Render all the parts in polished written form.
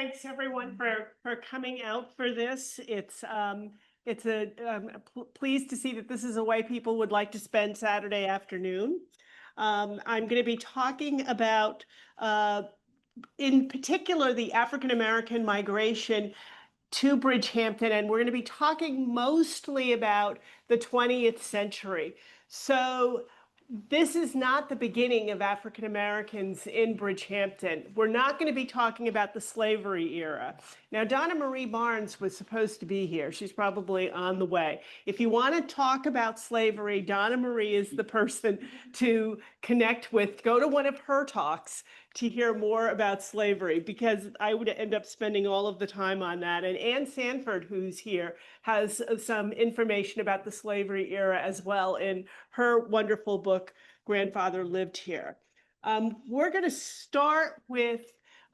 thanks everyone for coming out for this. Pleased to see that this is a way people would like to spend Saturday afternoon. I'm going to be talking about, in particular, the African American migration to Bridgehampton, and we're going to be talking mostly about the 20th century. So this is not the beginning of African Americans in Bridgehampton. We're not going to be talking about the slavery era. Now, Donna Marie Barnes was supposed to be here. She's probably on the way. If you want to talk about slavery, Donna Marie is the person to connect with. Go to one of her talks to hear more about slavery, because I would end up spending all of the time on that. And Ann Sanford, who's here, has some information about the slavery era as well in her wonderful book, Grandfather Lived Here. We're going to start with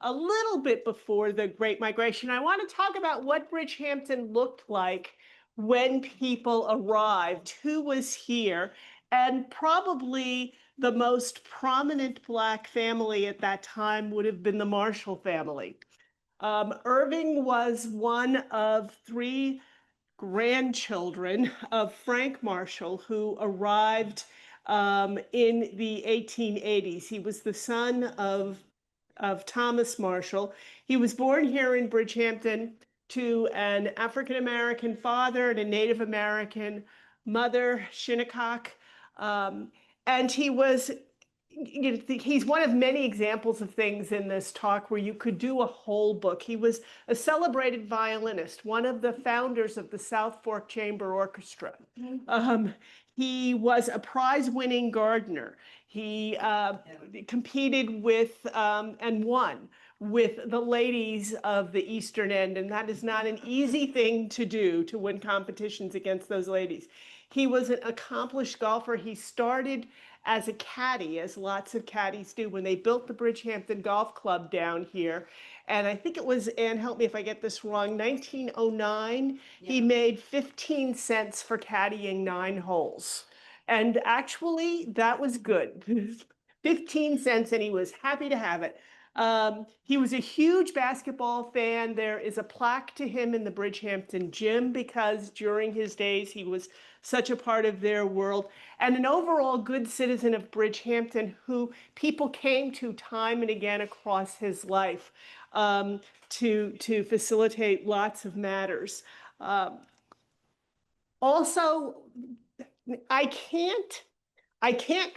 a little bit before the Great Migration. I want to talk about what Bridgehampton looked like when people arrived, who was here, and probably the most prominent Black family at that time would have been the Marshall family. Irving was one of three grandchildren of Frank Marshall, who arrived in the 1880s. He was the son of Thomas Marshall. He was born here in Bridgehampton to an African-American father and a Native American mother, Shinnecock. And he was, he's one of many examples of things in this talk where you could do a whole book. He was a celebrated violinist, one of the founders of the South Fork Chamber Orchestra. He was a prize-winning gardener. He competed with and won with the ladies of the Eastern End, and that is not an easy thing to do, to win competitions against those ladies. He was an accomplished golfer. He started as a caddy, as lots of caddies do, when they built the Bridgehampton Golf Club down here. And I think it was, Ann, help me if I get this wrong, 1909, he made 15 cents for caddying 9 holes. And actually, that was good. 15 cents, and he was happy to have it. He was a huge basketball fan. There is a plaque to him in the Bridgehampton gym because during his days he was such a part of their world, and an overall good citizen of Bridgehampton who people came to time and again across his life to facilitate lots of matters. Also, I can't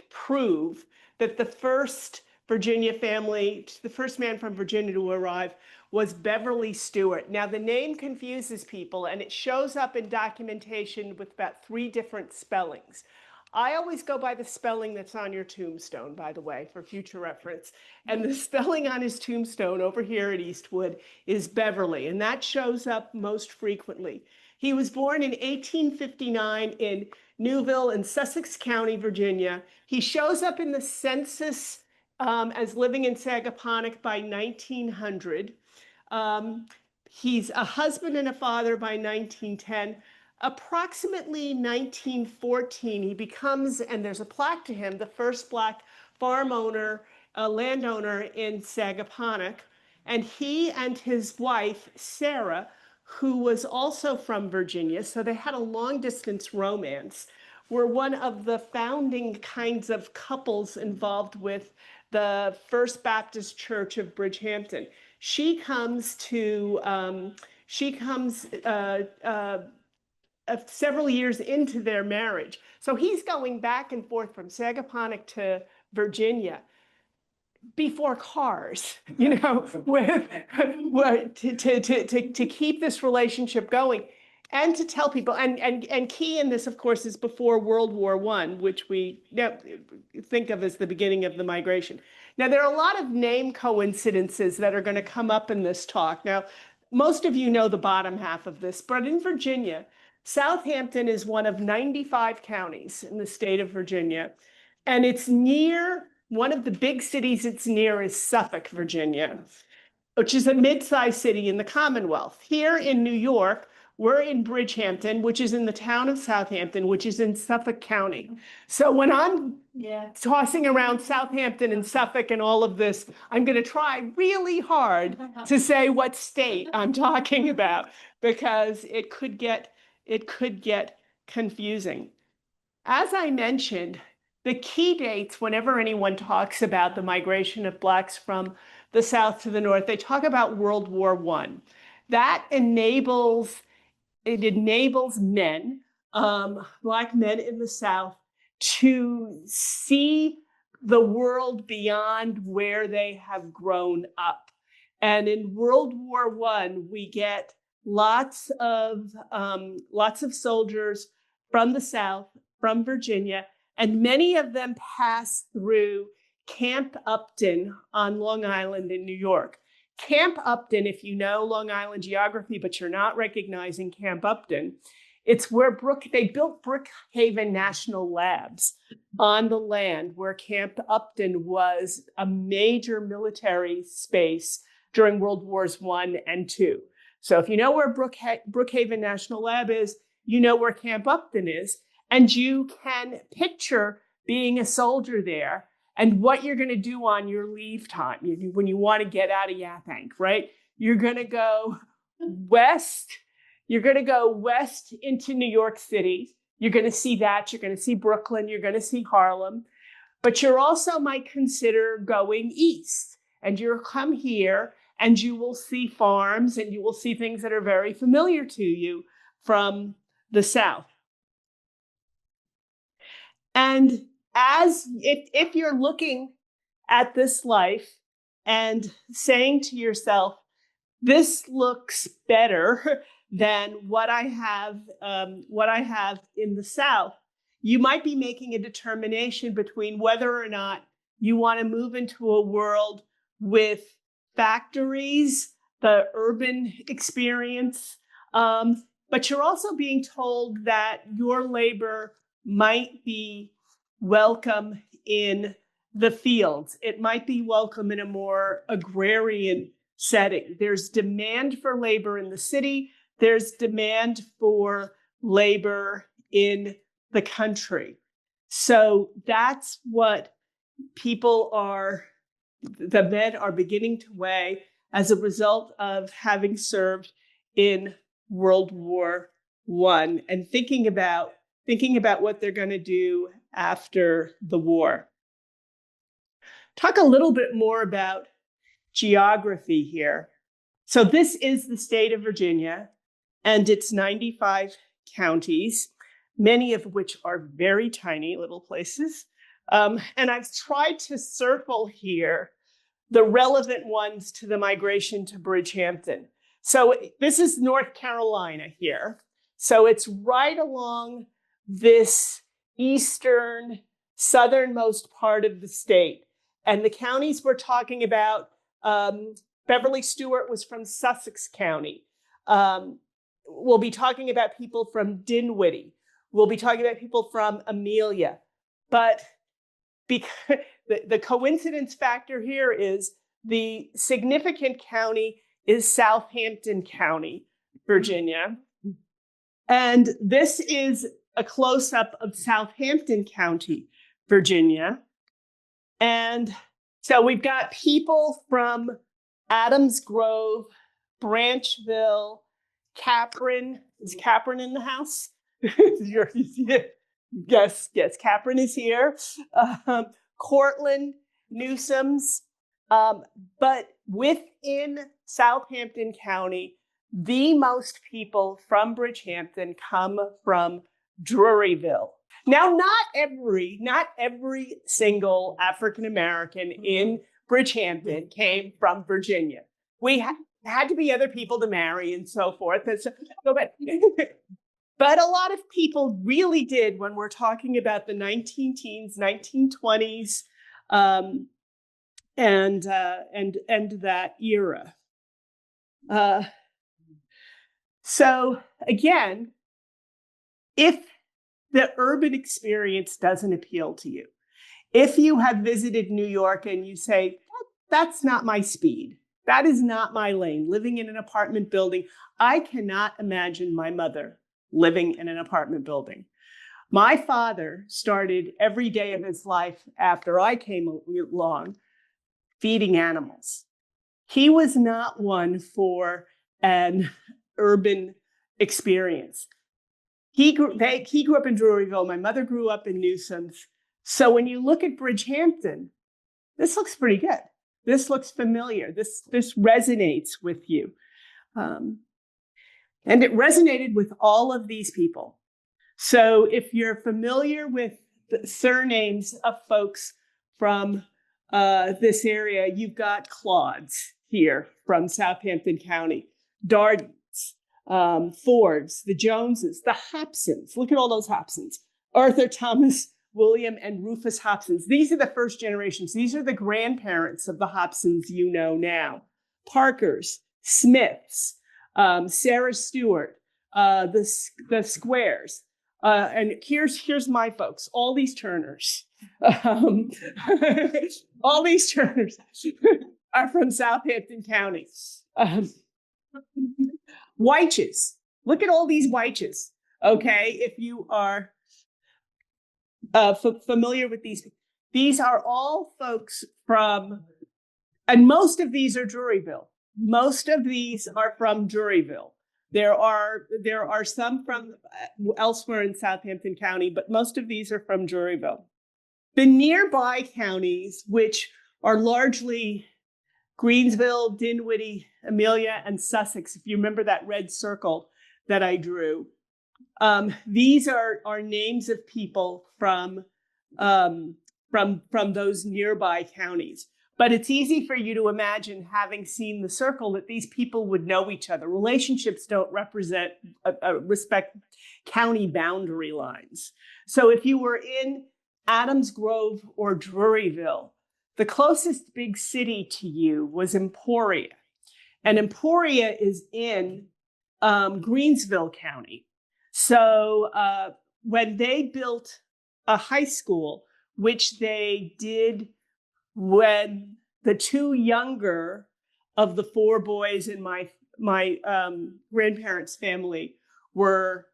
prove that the first Virginia family, the first man from Virginia to arrive, was Beverly Stewart. Now, the name confuses people, and it shows up in documentation with about 3 different spellings. I always go by the spelling that's on your tombstone, by the way, for future reference. And the spelling on his tombstone over here at Eastwood is Beverly, and that shows up most frequently. He was born in 1859 in Newville in Sussex County, Virginia. He shows up in the census as living in Sagaponack by 1900. He's a husband and a father by 1910. Approximately 1914, he becomes, and there's a plaque to him, the first Black farm owner, landowner in Sagaponack. And he and his wife, Sarah, who was also from Virginia, so they had a long-distance romance, were one of the founding kinds of couples involved with the First Baptist Church of Bridgehampton. She comes several years into their marriage. So he's going back and forth from Sagaponack to Virginia before cars, you know, to keep this relationship going and to tell people. And key in this, of course, is before World War I, which we think of as the beginning of the migration. Now, there are a lot of name coincidences that are going to come up in this talk. Now, most of you know the bottom half of this, but in Virginia, Southampton is one of 95 counties in the state of Virginia, and it's near, one of the big cities it's near is Suffolk, Virginia, which is a mid-sized city in the Commonwealth. Here in New York, we're in Bridgehampton, which is in the town of Southampton, which is in Suffolk County. So when I'm tossing around Southampton and Suffolk and all of this, I'm going to try really hard to say what state I'm talking about, because it could get confusing. As I mentioned, the key dates, whenever anyone talks about the migration of Blacks from the South to the North, they talk about World War I. That enables men, Black men in the South, to see the world beyond where they have grown up. And in World War I, we get lots of soldiers from the South, from Virginia, and many of them pass through Camp Upton on Long Island in New York. Camp Upton, if you know Long Island geography, but you're not recognizing Camp Upton, it's where they built Brookhaven National Labs on the land where Camp Upton was a major military space during World Wars I and II. So if you know where Brookhaven National Lab is, you know where Camp Upton is, and you can picture being a soldier there and what you're going to do on your leave time when you want to get out of Yaphank, right? You're going to go west. You're going to go west into New York City. You're going to see that. You're going to see Brooklyn. You're going to see Harlem. But you also might consider going east. And you'll come here and you will see farms and you will see things that are very familiar to you from the South. And if you're looking at this life and saying to yourself, this looks better than what I have in the South, you might be making a determination between whether or not you want to move into a world with factories, the urban experience, but you're also being told that your labor might be welcome in the fields. It might be welcome in a more agrarian setting. There's demand for labor in the city. There's demand for labor in the country. So that's what the men are beginning to weigh as a result of having served in World War I and thinking about what they're going to do after the war. Talk a little bit more about geography here. So this is the state of Virginia, and it's 95 counties, many of which are very tiny little places. And I've tried to circle here the relevant ones to the migration to Bridgehampton. So this is North Carolina here. So it's right along this southernmost part of the state. And the counties we're talking about, Beverly Stewart was from Sussex County. We'll be talking about people from Dinwiddie. We'll be talking about people from Amelia. But because the coincidence factor here is the significant county is Southampton County, Virginia. And this is a close-up of Southampton County, Virginia. And so we've got people from Adams Grove, Branchville, Capron. Is Capron in the house? Yes, Capron is here. Cortland, Newsome's. But within Southampton County, the most people from Bridgehampton come from Druryville. Now, not every single African American in Bridgehampton came from Virginia. We had to be other people to marry and so forth. But a lot of people really did when we're talking about the 19-teens, 1920s, and that era. So again, if the urban experience doesn't appeal to you, if you have visited New York and you say, that's not my speed, That is not my lane. Living in an apartment building, I cannot imagine my mother living in an apartment building. My father started every day of his life after I came along feeding animals. He was not one for an urban experience. He grew up in Druryville. My mother grew up in Newsome's. So when you look at Bridgehampton, this looks pretty good. This looks familiar. This resonates with you. And it resonated with all of these people. So if you're familiar with the surnames of folks from this area, you've got Claudes here from Southampton County, Dardens, Fords, the Joneses, the Hobsons. Look at all those Hobsons. Arthur, Thomas, William, and Rufus Hobsons. These are the first generations. These are the grandparents of the Hobsons you know now. Parkers, Smiths, Sarah Stewart, the Squares. And here's my folks, all these Turners. All these Turners are from Southampton County. Weiches. Look at all these Weiches. Okay, if you are familiar with these are all folks from, and most of these are Druryville. Most of these are from Druryville. There are some from elsewhere in Southampton County, but most of these are from Druryville. The nearby counties, which are largely Greensville, Dinwiddie, Amelia, and Sussex, if you remember that red circle that I drew, these are names of people from those nearby counties. But it's easy for you to imagine, having seen the circle, that these people would know each other. Relationships don't respect county boundary lines. So if you were in Adams Grove or Druryville, the closest big city to you was Emporia. And Emporia is in Greensville County. So when they built a high school, which they did when the two younger of the four boys in my grandparents' family were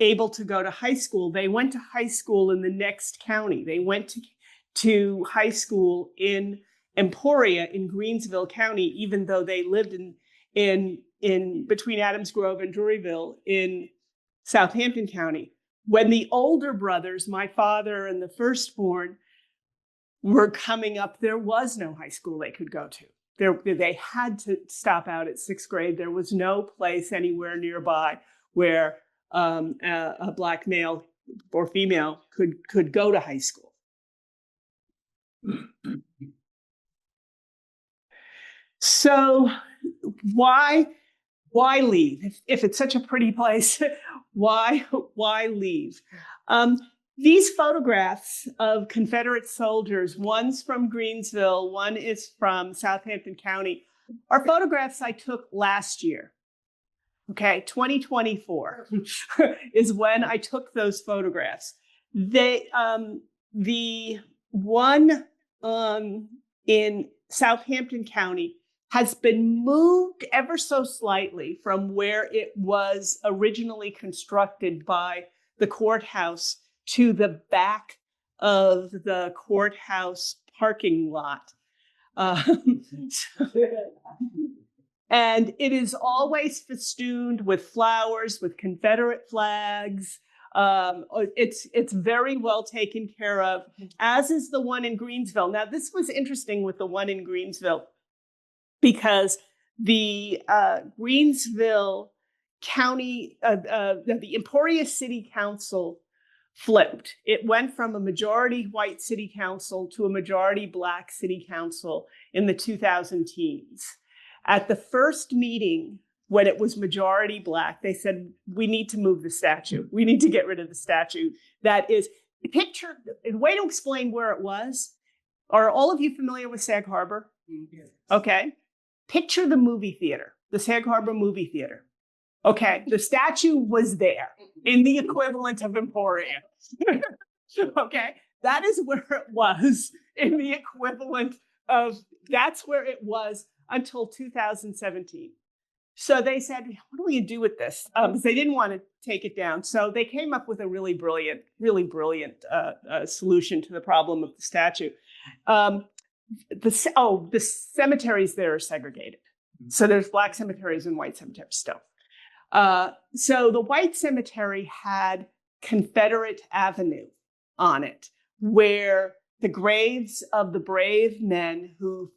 able to go to high school, they went to high school in the next county. They went to high school in Emporia in Greensville County, even though they lived in between Adams Grove and Druryville in Southampton County. When the older brothers, my father and the firstborn, were coming up, there was no high school they could go to. They had to stop out at sixth grade. There was no place anywhere nearby where a Black male or female could go to high school. So why leave? If it's such a pretty place, why leave? These photographs of Confederate soldiers, one's from Greensville, one is from Southampton County, are photographs I took last year. Okay, 2024 is when I took those photographs. The one in Southampton County has been moved ever so slightly from where it was originally constructed by the courthouse to the back of the courthouse parking lot. And it is always festooned with flowers, with Confederate flags. It's very well taken care of, as is the one in Greensville. Now, this was interesting with the one in Greensville, because the Greensville County, the Emporia City Council flipped. It went from a majority white city council to a majority Black city council in the 2000 teens. At the first meeting, when it was majority Black, they said, we need to move the statue. We need to get rid of the statue. That is, picture, a way to explain where it was. Are all of you familiar with Sag Harbor? Yes. Okay. Picture the movie theater, the Sag Harbor movie theater. Okay, the statue was there in the equivalent of Emporia. Okay, that is where it was in the equivalent of, that's where it was until 2017. So they said, what are we going to do with this? Because they didn't want to take it down. So they came up with a really brilliant solution to the problem of the statue. The cemeteries there are segregated. So there's black cemeteries and white cemeteries still. So the white cemetery had Confederate Avenue on it, where the graves of the brave men who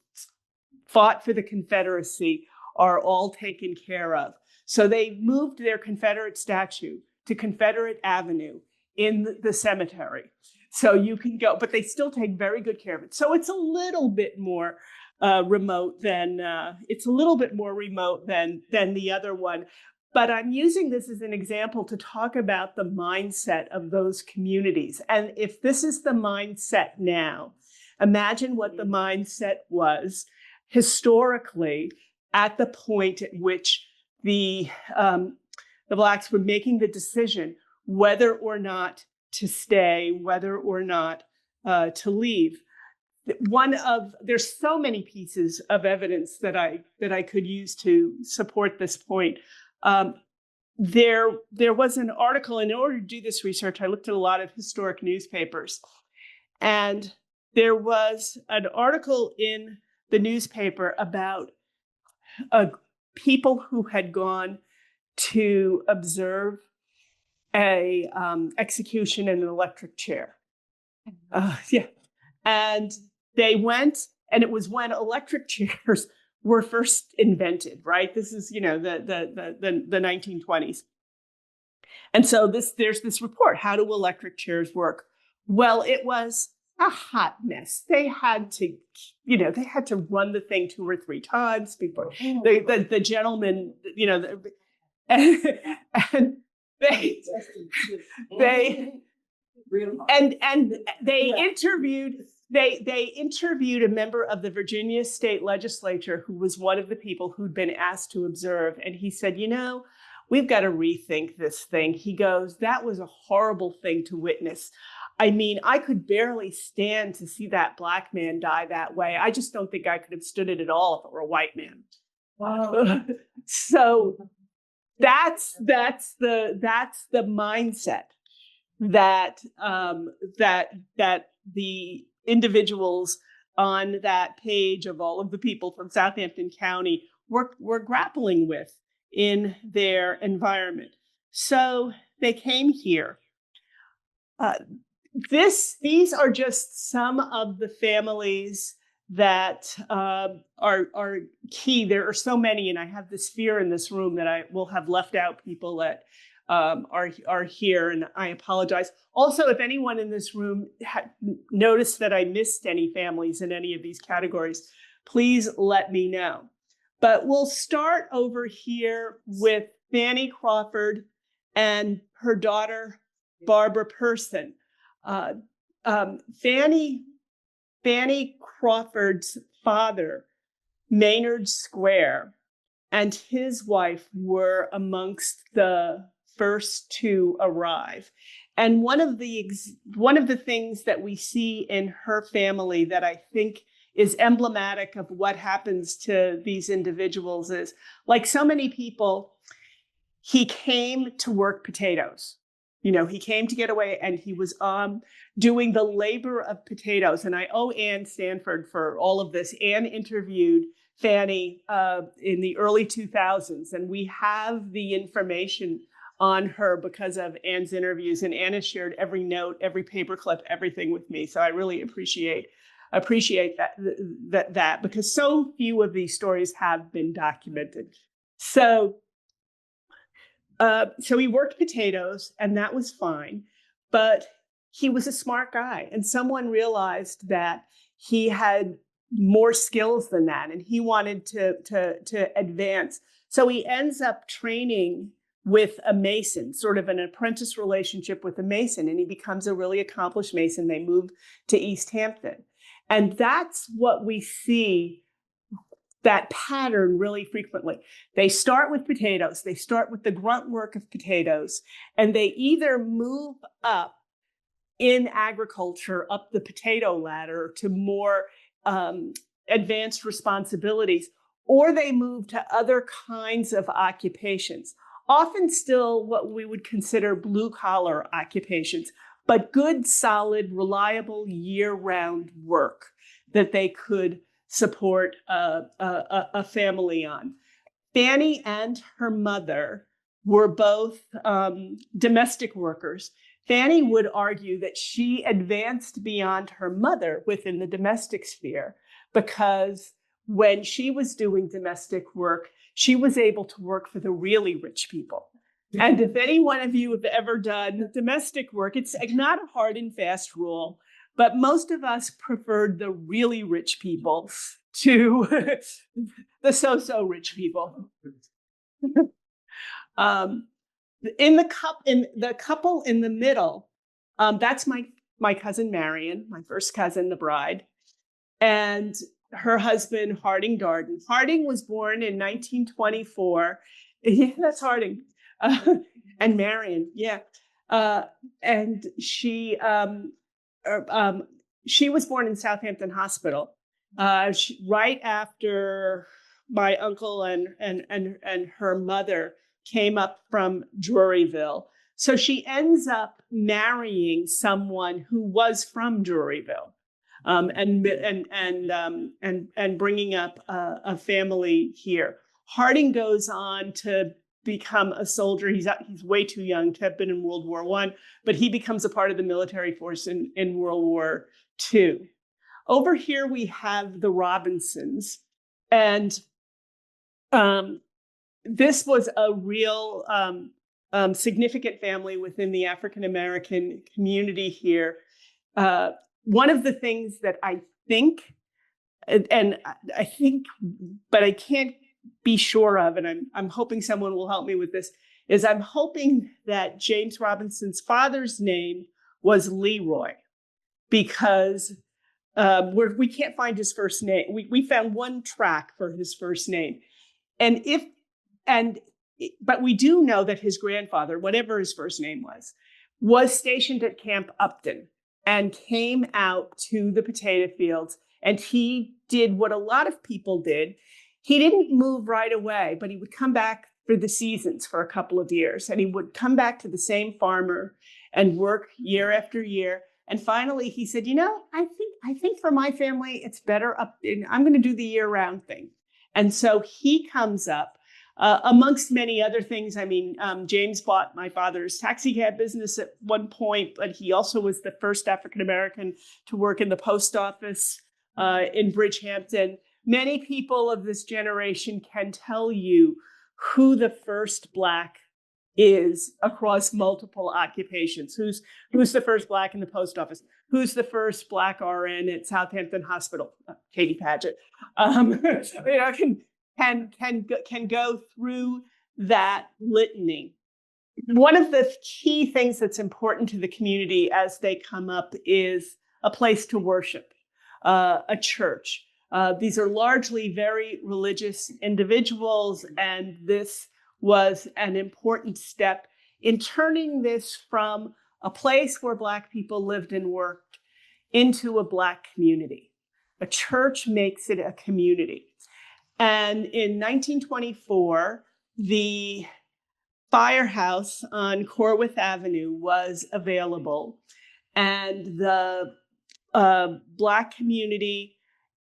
fought for the Confederacy are all taken care of. So they moved their Confederate statue to Confederate Avenue in the cemetery. So you can go, but they still take very good care of it. So it's a little bit more remote than the other one. But I'm using this as an example to talk about the mindset of those communities. And if this is the mindset now, imagine what the mindset was historically at the point at which the Blacks were making the decision whether or not to stay, whether or not to leave. There's so many pieces of evidence that I could use to support this point. There was an article. In order to do this research, I looked at a lot of historic newspapers, and there was an article in the newspaper about people who had gone to observe a execution in an electric chair. And they went, and it was when electric chairs were first invented, right? This is, the 1920s. And so there's this report, how do electric chairs work? Well, it was a hot mess. They had to run the thing 2 or 3 times before the gentleman, and they interviewed a member of the Virginia state legislature who was one of the people who'd been asked to observe. And he said, we've got to rethink this thing. He goes, that was a horrible thing to witness. I mean, I could barely stand to see that black man die that way. I just don't think I could have stood it at all if it were a white man. Wow. So that's the mindset that the individuals on that page of all of the people from Southampton County were grappling with in their environment. So they came here. These are just some of the families that are key. There are so many, and I have this fear in this room that I will have left out people that are here, and I apologize. Also, if anyone in this room noticed that I missed any families in any of these categories, please let me know. But we'll start over here with Fanny Crawford and her daughter, Barbara Person. Fanny Crawford's father, Maynard Square, and his wife were amongst the first to arrive. And one of the things that we see in her family that I think is emblematic of what happens to these individuals is, like so many people, he came to work potatoes. He came to get away, and he was doing the labor of potatoes. And I owe Ann Stanford for all of this. Ann interviewed Fanny in the early 2000s, and we have the information on her because of Ann's interviews. And Ann has shared every note, every paperclip, everything with me. So I really appreciate that because so few of these stories have been documented. So he worked potatoes, and that was fine, but he was a smart guy, and someone realized that he had more skills than that, and he wanted to advance. So he ends up training with a mason, sort of an apprentice relationship with a mason, and he becomes a really accomplished mason. They move to East Hampton, and that's what we see. That pattern really frequently. They start with potatoes. They start with the grunt work of potatoes, and they either move up in agriculture, up the potato ladder to more advanced responsibilities, or they moved to other kinds of occupations, often still what we would consider blue-collar occupations, but good, solid, reliable, year-round work that they could support a family on. Fanny and her mother were both domestic workers. Fanny would argue that she advanced beyond her mother within the domestic sphere because when she was doing domestic work, she was able to work for the really rich people. And if any one of you have ever done domestic work, it's not a hard and fast rule, but most of us preferred the really rich people to the so-so rich people. In the couple in the middle, that's my cousin Marion, my first cousin, the bride, and her husband Harding Darden. Harding was born in 1924. Yeah, that's Harding, and Marion. Yeah, and she was born in Southampton Hospital, right after my uncle and her mother came up from Druryville. So she ends up marrying someone who was from Druryville, and bringing up a family here. Harding goes on to become a soldier. He's way too young to have been in World War I, but he becomes a part of the military force in World War II. Over here we have the Robinsons, and this was a real significant family within the African American community here. One of the things that I think, but I can't be sure of, and I'm hoping someone will help me with this, is I'm hoping that James Robinson's father's name was Leroy, because we can't find his first name. We found one track for his first name. But we do know that his grandfather, whatever his first name was stationed at Camp Upton and came out to the potato fields. And he did what a lot of people did. He didn't move right away, but he would come back for the seasons for a couple of years. And he would come back to the same farmer and work year after year. And finally, he said, I think for my family, it's better up. I'm going to do the year-round thing. And so he comes up. Amongst many other things, James bought my father's taxi cab business at one point, but he also was the first African American to work in the post office in Bridgehampton. Many people of this generation can tell you who the first Black is across multiple occupations. Who's the first Black in the post office? Who's the first Black RN at Southampton Hospital? Katie Paget. Can go through that litany. One of the key things that's important to the community as they come up is a place to worship, a church. These are largely very religious individuals, and this was an important step in turning this from a place where Black people lived and worked into a Black community. A church makes it a community. And in 1924, the firehouse on Corwith Avenue was available, and the Black community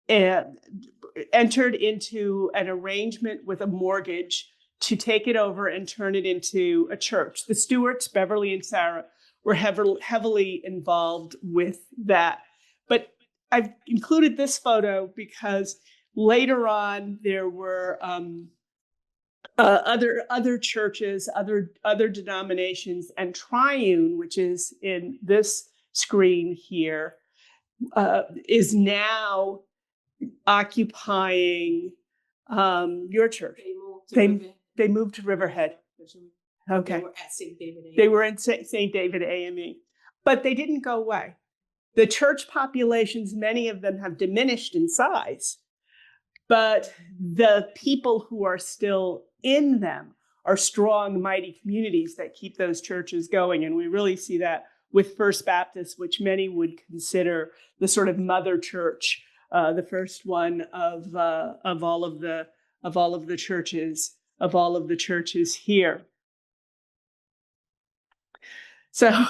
entered into an arrangement with a mortgage to take it over and turn it into a church. The Stewarts, Beverly and Sarah, were heavily involved with that. But I've included this photo because later on there were other churches, other denominations, and Triune, which is in this screen here, is now occupying your church. They moved to Riverhead. Okay. They were at St. David AME. They were in St. David AME, but they didn't go away. The church populations, many of them have diminished in size, but the people who are still in them are strong, mighty communities that keep those churches going. And we really see that with First Baptist, which many would consider the sort of mother church, the first one of all of the of all of the churches here. So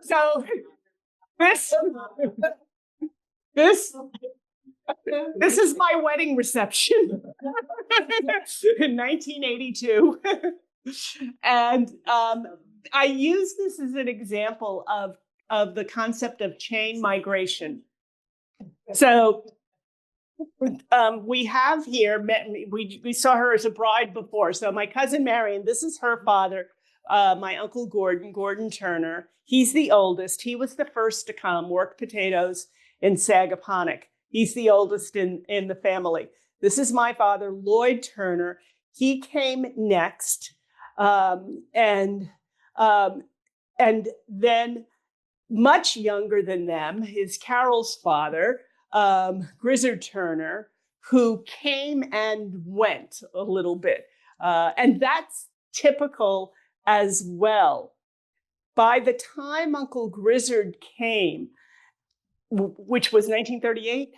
so this is my wedding reception in 1982. And I use this as an example of the concept of chain migration. So we have here, we saw her as a bride before. So my cousin Marion, this is her father, my uncle Gordon Turner. He's the oldest. He was the first to come, work potatoes in Sagaponack. He's the oldest in the family. This is my father, Lloyd Turner. He came next. And then much younger than them is Carol's father, Grizzard Turner, who came and went a little bit. And that's typical as well. By the time Uncle Grizzard came, which was 1938?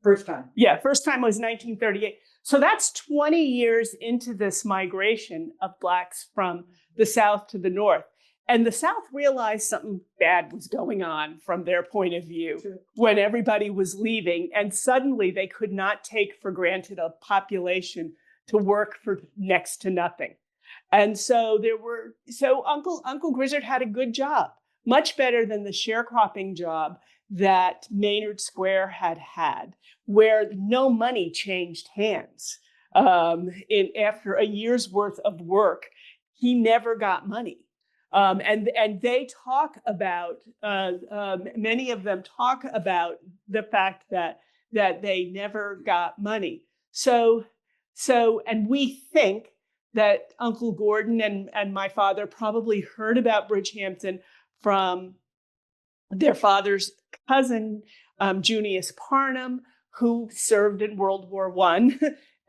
First time. Yeah, first time was 1938. So that's 20 years into this migration of Blacks from the South to the North. And the South realized something bad was going on from their point of view when everybody was leaving. And suddenly they could not take for granted a population to work for next to nothing. And so Uncle Grizzard had a good job, much better than the sharecropping job that Maynard Square had, where no money changed hands. After a year's worth of work, he never got money. And they talk about, many of them talk about the fact that they never got money. And we think that Uncle Gordon and my father probably heard about Bridgehampton from their father's cousin, Junius Parnham, who served in World War I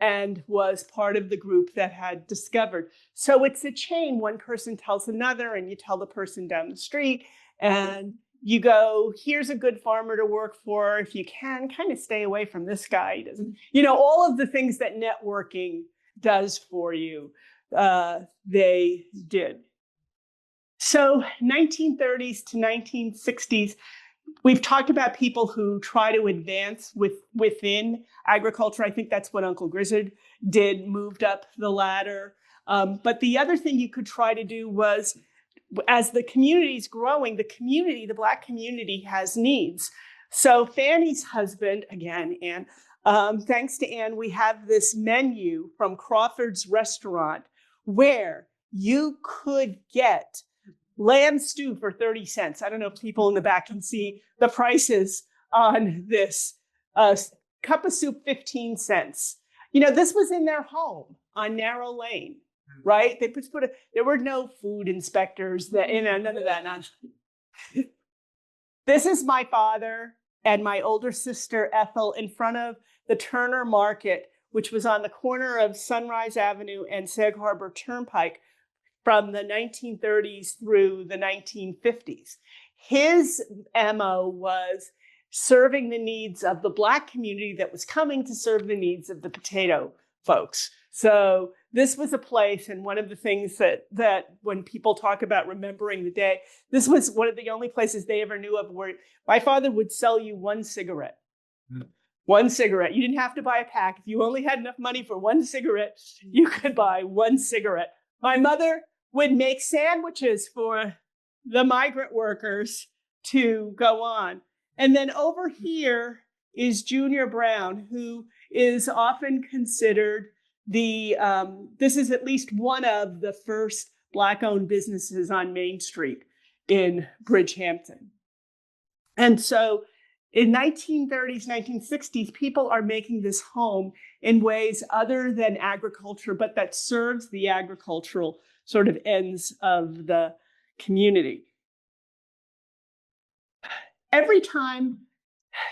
and was part of the group that had discovered. So it's a chain. One person tells another, and you tell the person down the street, and you go, here's a good farmer to work for. If you can, kind of stay away from this guy. He doesn't, all of the things that networking does for you, they did. So 1930s to 1960s, we've talked about people who try to advance within agriculture. I think that's what Uncle Grizzard did, moved up the ladder. But the other thing you could try to do was, as the community's growing, the Black community has needs. So Fanny's husband, again, Anne, thanks to Anne, we have this menu from Crawford's Restaurant where you could get lamb stew for 30 cents. I don't know if people in the back can see the prices on this. Cup of soup, 15 cents. This was in their home on Narrow Lane, right? There were no food inspectors, none of that. This is my father and my older sister, Ethel, in front of the Turner Market, which was on the corner of Sunrise Avenue and Sag Harbor Turnpike, from the 1930s through the 1950s. His MO was serving the needs of the Black community that was coming to serve the needs of the potato folks. So this was a place, and one of the things that when people talk about remembering the day, this was one of the only places they ever knew of where my father would sell you one cigarette. One cigarette. You didn't have to buy a pack. If you only had enough money for one cigarette, you could buy one cigarette. My mother would make sandwiches for the migrant workers to go on. And then over here is Junior Brown, who is often considered this is at least one of the first Black-owned businesses on Main Street in Bridgehampton. And so in 1930s, 1960s, people are making this home in ways other than agriculture, but that serves the agricultural sort of ends of the community. Every time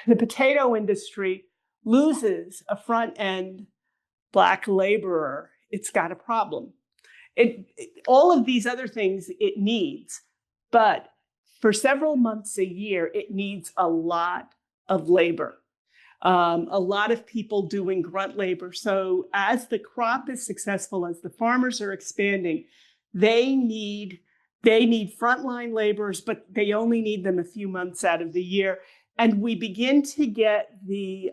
the potato industry loses a front-end Black laborer, it's got a problem. all of these other things it needs, but for several months a year, it needs a lot of labor. A lot of people doing grunt labor. So as the crop is successful, as the farmers are expanding, they need frontline laborers, but they only need them a few months out of the year. And we begin to get the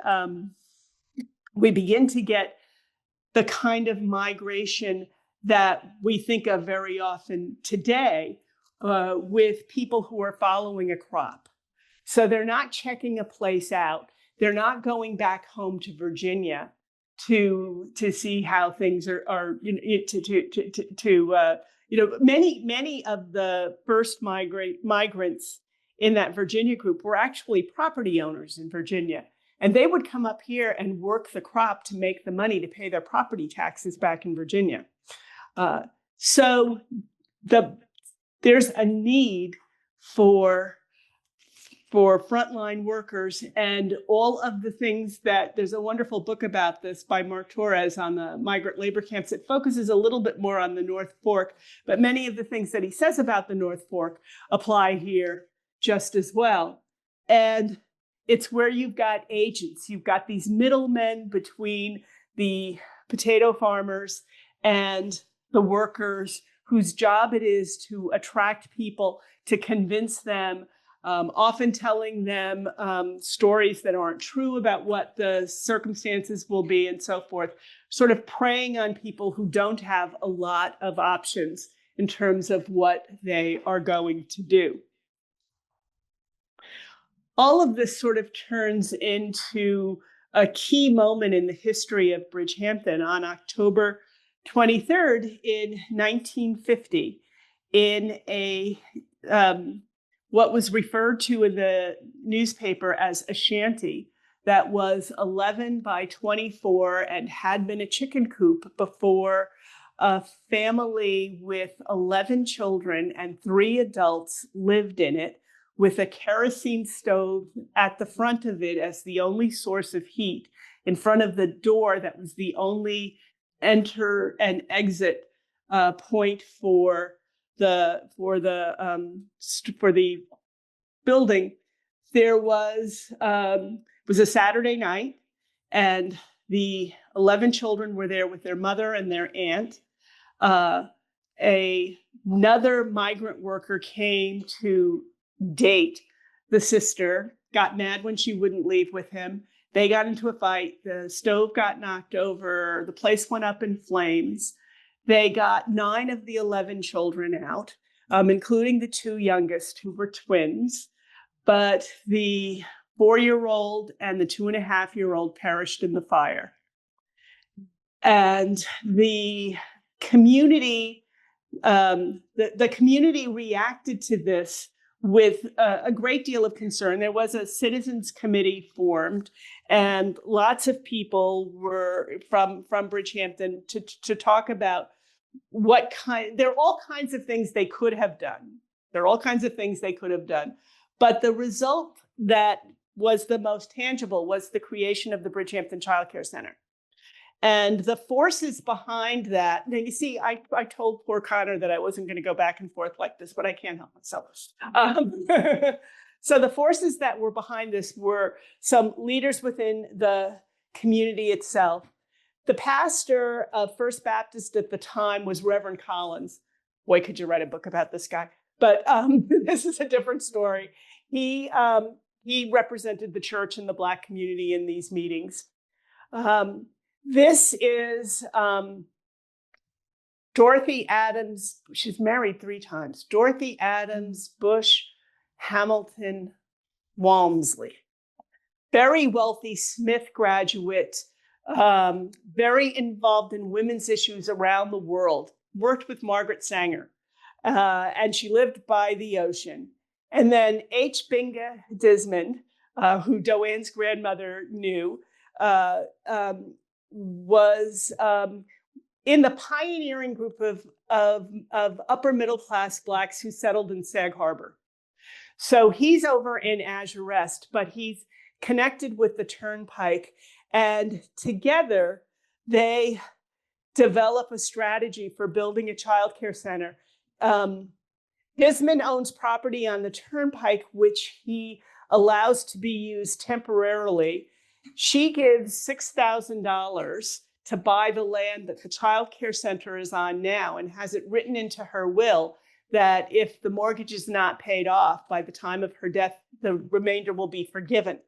kind of migration that we think of very often today with people who are following a crop. So they're not checking a place out. They're not going back home to Virginia to see how things are many of the first migrants in that Virginia group were actually property owners in Virginia. And they would come up here and work the crop to make the money to pay their property taxes back in Virginia. So there's a need for frontline workers, and all of the things that there's a wonderful book about this by Mark Torres on the migrant labor camps. It focuses a little bit more on the North Fork, but many of the things that he says about the North Fork apply here just as well. And it's where you've got agents. You've got these middlemen between the potato farmers and the workers whose job it is to attract people, to convince them, often telling them stories that aren't true about what the circumstances will be and so forth, sort of preying on people who don't have a lot of options in terms of what they are going to do. All of this sort of turns into a key moment in the history of Bridgehampton on October 23rd in 1950, in a what was referred to in the newspaper as a shanty that was 11 by 24 and had been a chicken coop before. A family with 11 children and 3 adults lived in it, with a kerosene stove at the front of it as the only source of heat, in front of the door that was the only enter and exit point for the building. There was a Saturday night, and the 11 children were there with their mother and their aunt. Another migrant worker came to date the sister, got mad when she wouldn't leave with him. They got into a fight. The stove got knocked over. The place went up in flames. They got 9 of the 11 children out, including the 2 youngest, who were twins. But the 4-year-old and the 2.5-year-old perished in the fire. And the community, the community reacted to this with a great deal of concern. There was a citizens committee formed, and lots of people were from Bridgehampton to talk about there are all kinds of things they could have done. But the result that was the most tangible was the creation of the Bridgehampton Child Care Center. And the forces behind that, now you see, I told poor Connor that I wasn't going to go back and forth like this, but I can't help myself. So the forces that were behind this were some leaders within the community itself. The pastor of First Baptist at the time was Reverend Collins. Boy, could you write a book about this guy. But this is a different story. He represented the church and the Black community in these meetings. This is Dorothy Adams. She's married 3 times. Dorothy Adams, Bush, Hamilton, Walmsley. Very wealthy Smith graduate, very involved in women's issues around the world. Worked with Margaret Sanger, and she lived by the ocean. And then H. Binga Dismond, who Doan's grandmother knew, was in the pioneering group of upper middle class Blacks who settled in Sag Harbor. So he's over in Azure Rest, but he's connected with the Turnpike, and together they develop a strategy for building a child care center. Hisman owns property on the Turnpike, which he allows to be used temporarily. She gives $6,000 to buy the land that the child care center is on now and has it written into her will that if the mortgage is not paid off by the time of her death, the remainder will be forgiven.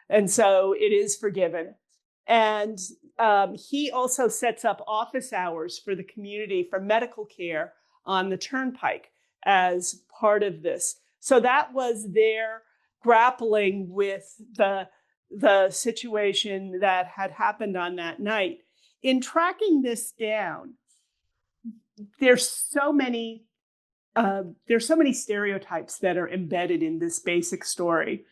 And so it is forgiven. And he also sets up office hours for the community for medical care on the Turnpike as part of this. So that was their grappling with the situation that had happened on that night. In tracking this down, there's so many stereotypes that are embedded in this basic story.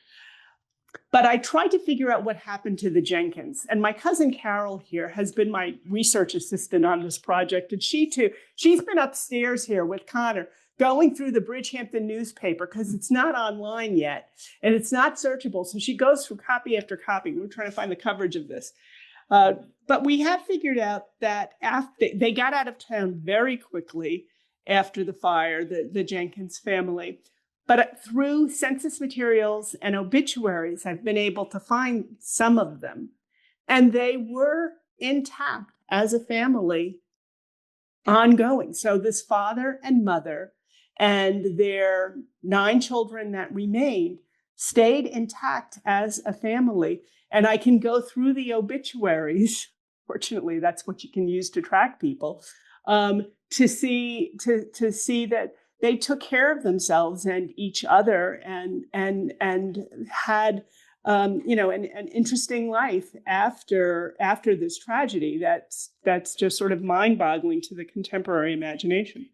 But I tried to figure out what happened to the Jenkins. And my cousin Carol here has been my research assistant on this project. And she's been upstairs here with Connor going through the Bridgehampton newspaper because it's not online yet and it's not searchable. So she goes through copy after copy. We're trying to find the coverage of this. But we have figured out that after they got out of town very quickly after the fire, the Jenkins family. But through census materials and obituaries, I've been able to find some of them. And they were intact as a family ongoing. So this father and mother and their 9 children that remained stayed intact as a family. And I can go through the obituaries. Fortunately, that's what you can use to track people, to see that they took care of themselves and each other and had an interesting life after this tragedy. That's just sort of mind-boggling to the contemporary imagination.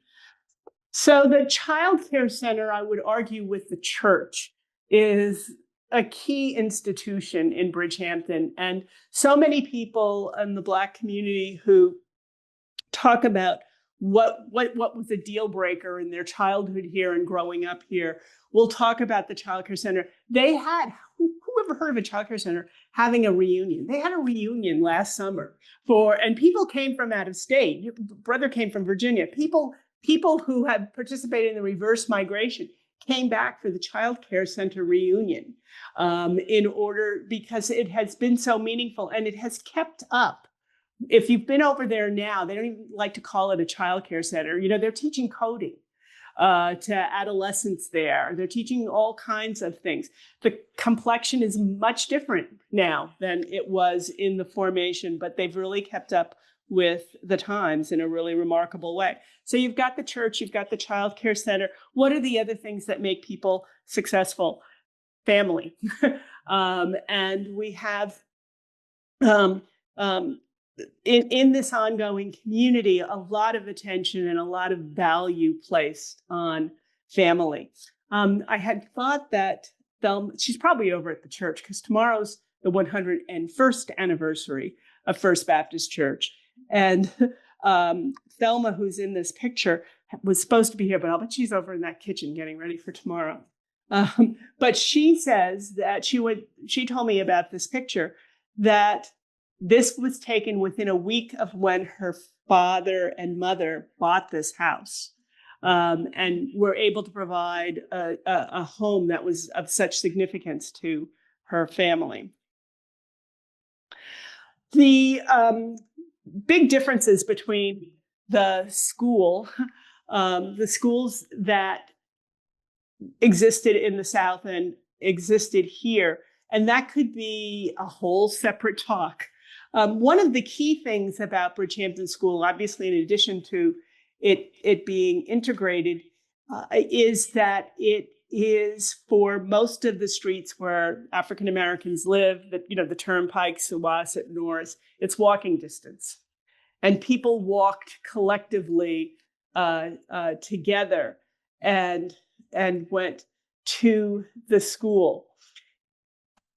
So the child care center, I would argue, with the church is a key institution in Bridgehampton, and so many people in the Black community who talk about what was a deal breaker in their childhood here and growing up here. We'll talk about the child care center. They had, who ever heard of a child care center having a reunion? They had a reunion last summer and people came from out of state. Your brother came from Virginia. People who had participated in the reverse migration came back for the child care center reunion because it has been so meaningful and it has kept up. If you've been over there now, they don't even like to call it a childcare center. They're teaching coding to adolescents there. They're teaching all kinds of things. The complexion is much different now than it was in the formation, but they've really kept up with the times in a really remarkable way. So you've got the church, you've got the childcare center. What are the other things that make people successful? Family. And we have in this ongoing community, a lot of attention and a lot of value placed on family. I had thought that she's probably over at the church because tomorrow's the 101st anniversary of First Baptist Church. And Thelma, who's in this picture, was supposed to be here, but I'll bet she's over in that kitchen getting ready for tomorrow. But she says that she told me about this picture that this was taken within a week of when her father and mother bought this house, and were able to provide a home that was of such significance to her family. The big differences between the schools that existed in the South and existed here, and that could be a whole separate talk. One of the key things about Bridgehampton School, obviously in addition to it being integrated, is that it is for most of the streets where African Americans live, the Turnpike, Suwasset, Norris, it's walking distance. And people walked collectively together and went to the school.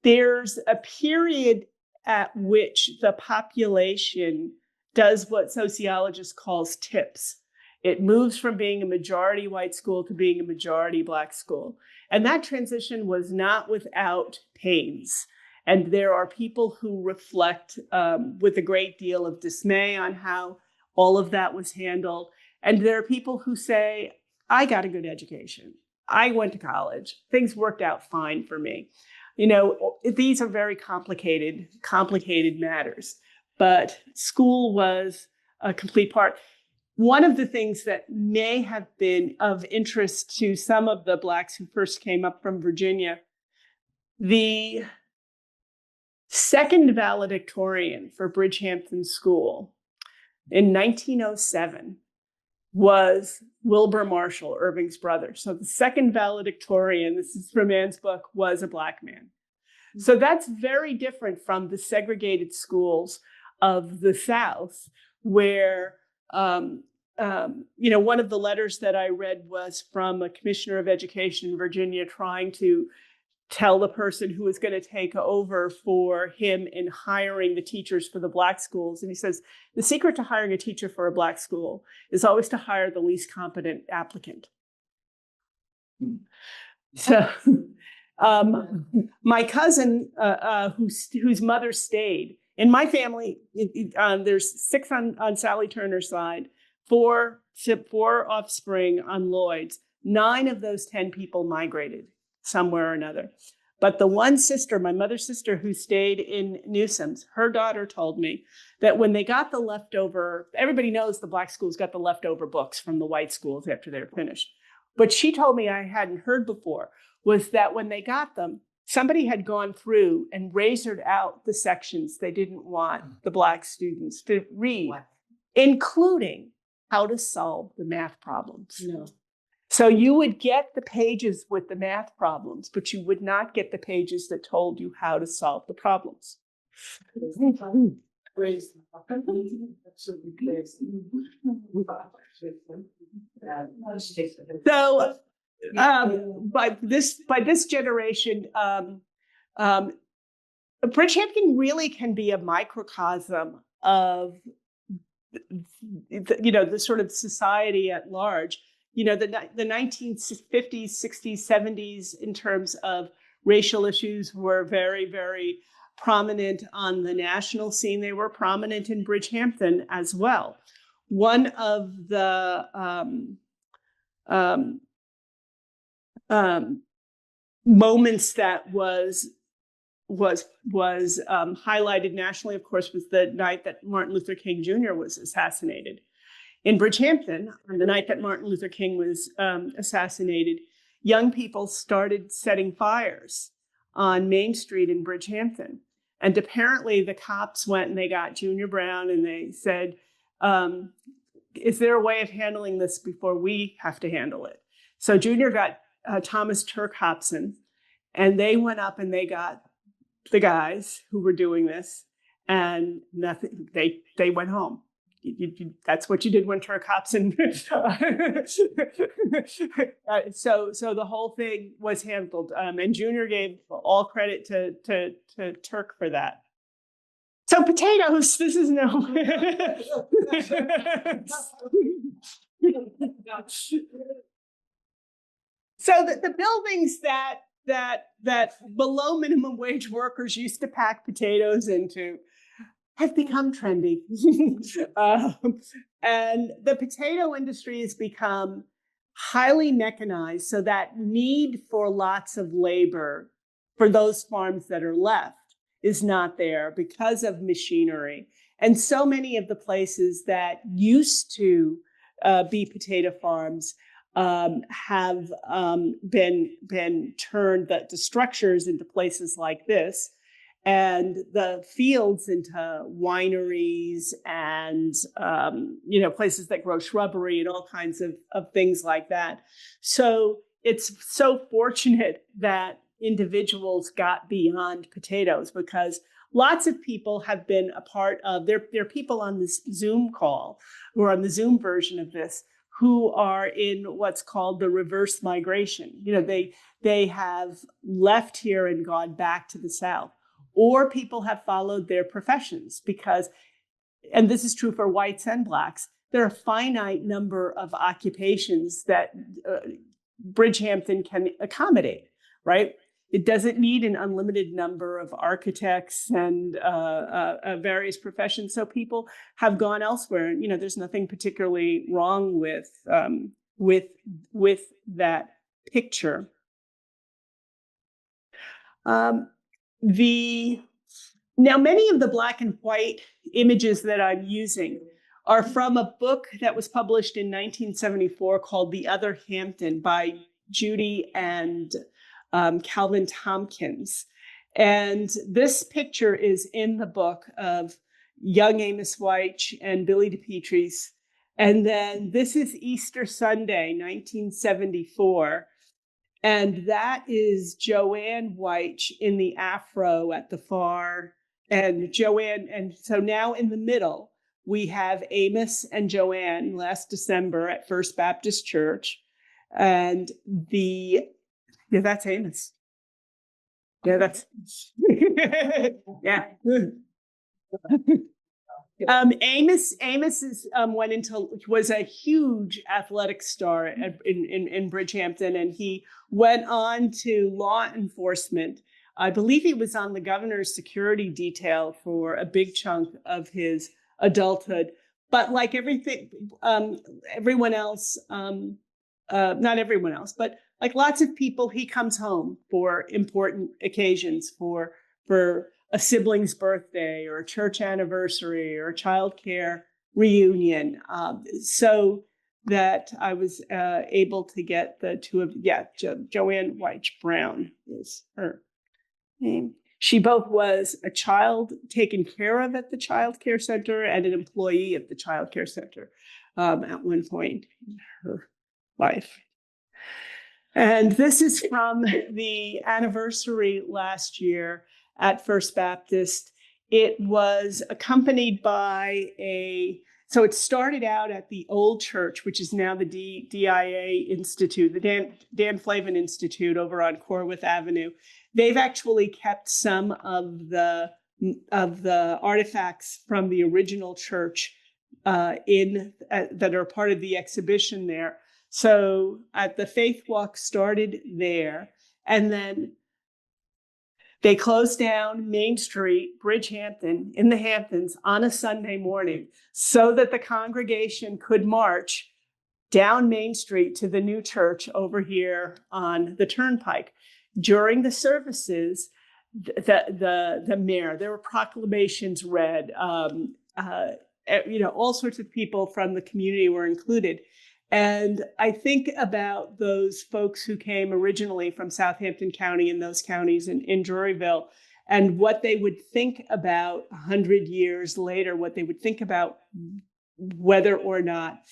There's a period at which the population does what sociologists calls tips. It moves from being a majority white school to being a majority Black school. And that transition was not without pains. And there are people who reflect with a great deal of dismay on how all of that was handled. And there are people who say, I got a good education. I went to college. Things worked out fine for me. These are very complicated matters, but school was a complete part. One of the things that may have been of interest to some of the Blacks who first came up from Virginia, the second valedictorian for Bridgehampton School in 1907 was Wilbur Marshall, Irving's brother. So the second valedictorian, this is from Ann's book, was a Black man. So that's very different from the segregated schools of the South, where, one of the letters that I read was from a commissioner of education in Virginia trying to tell the person who was going to take over for him in hiring the teachers for the Black schools. And he says, the secret to hiring a teacher for a Black school is always to hire the least competent applicant. So my cousin, whose mother stayed, in my family, there's 6 on Sally Turner's side, 4 offspring on Lloyd's. 9 of those 10 people migrated somewhere or another. But the one sister, my mother's sister, who stayed in Newsome's, her daughter told me that when they got the leftover, everybody knows the Black schools got the leftover books from the white schools after they were finished. But she told me I hadn't heard before, was that when they got them, somebody had gone through and razored out the sections they didn't want the Black students to read, including how to solve the math problems. No. So you would get the pages with the math problems, but you would not get the pages that told you how to solve the problems. So by this generation, Bridgehampton really can be a microcosm of the sort of society at large. The 1950s, 60s, 70s, in terms of racial issues, were very, very prominent on the national scene. They were prominent in Bridgehampton as well. One of the moments that was highlighted nationally, of course, was the night that Martin Luther King Jr. was assassinated. In Bridgehampton, on the night that Martin Luther King was assassinated, young people started setting fires on Main Street in Bridgehampton. And apparently the cops went and they got Junior Brown and they said, is there a way of handling this before we have to handle it? So Junior got Thomas Turk Hobson, and they went up and they got the guys who were doing this, and nothing. They went home. That's what you did when Turk Hobson. So the whole thing was handled, and Junior gave all credit to Turk for that. So potatoes. This is no. So the buildings that below minimum wage workers used to pack potatoes into have become trendy. And the potato industry has become highly mechanized, so that need for lots of labor for those farms that are left is not there because of machinery. And so many of the places that used to be potato farms have been turned the structures into places like this, and the fields into wineries and places that grow shrubbery and all kinds of things like that. So it's so fortunate that individuals got beyond potatoes, because lots of people have been a part of, there are people on this Zoom call who are on the Zoom version of this who are in what's called the reverse migration. They have left here and gone back to the South, or people have followed their professions because, and this is true for whites and Blacks, there are a finite number of occupations that Bridgehampton can accommodate, right? it doesn't need an unlimited number of architects and various professions. So people have gone elsewhere, and there's nothing particularly wrong with with that picture. Now, many of the black and white images that I'm using are from a book that was published in 1974 called The Other Hampton by Judy and Calvin Tompkins. And this picture is in the book of young Amos Weich and Billy DePietris. And then this is Easter Sunday, 1974. And that is Joanne Weich in the afro at the far. And Joanne, and so now in the middle, we have Amos and Joanne last December at First Baptist Church. And that's Amos. Yeah, that's, yeah. Amos was a huge athletic star in Bridgehampton, and he went on to law enforcement. I believe he was on the governor's security detail for a big chunk of his adulthood. But like everyone else, not everyone else, but like lots of people, he comes home for important occasions, for a sibling's birthday or a church anniversary or a childcare reunion. So that I was able to get the two of, Joanne Weich Brown is her name. She both was a child taken care of at the child care center and an employee at the child care center at one point in her life. And this is from the anniversary last year at First Baptist. It was accompanied by so it started out at the old church, which is now the DIA Institute, the Dan Flavin Institute over on Corwith Avenue. They've actually kept some of the artifacts from the original church that are part of the exhibition there. So the Faith Walk started there, and then they closed down Main Street, Bridgehampton, in the Hamptons on a Sunday morning so that the congregation could march down Main Street to the new church over here on the Turnpike. During the services, the mayor, there were proclamations read, all sorts of people from the community were included. And I think about those folks who came originally from Southampton County and those counties in Druryville, and what they would think about 100 years later, what they would think about whether or not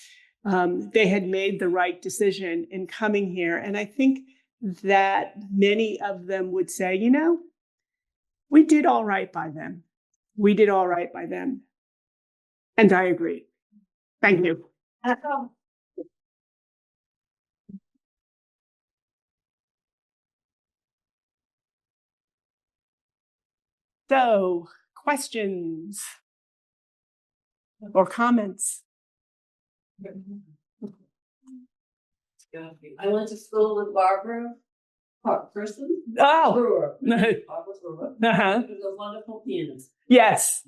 they had made the right decision in coming here. And I think that many of them would say, we did all right by them. We did all right by them. And I agree. Thank you. So, questions or comments? I went to school with Barbara Person. Oh, Brewer. Barbara Brewer. uh-huh. She was a wonderful pianist. Yes.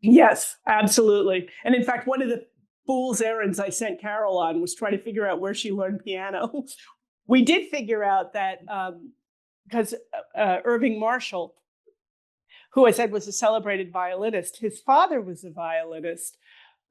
Yes, absolutely. And in fact, one of the fool's errands I sent Carol on was try to figure out where she learned piano. We did figure out that because Irving Marshall, who I said was a celebrated violinist, his father was a violinist,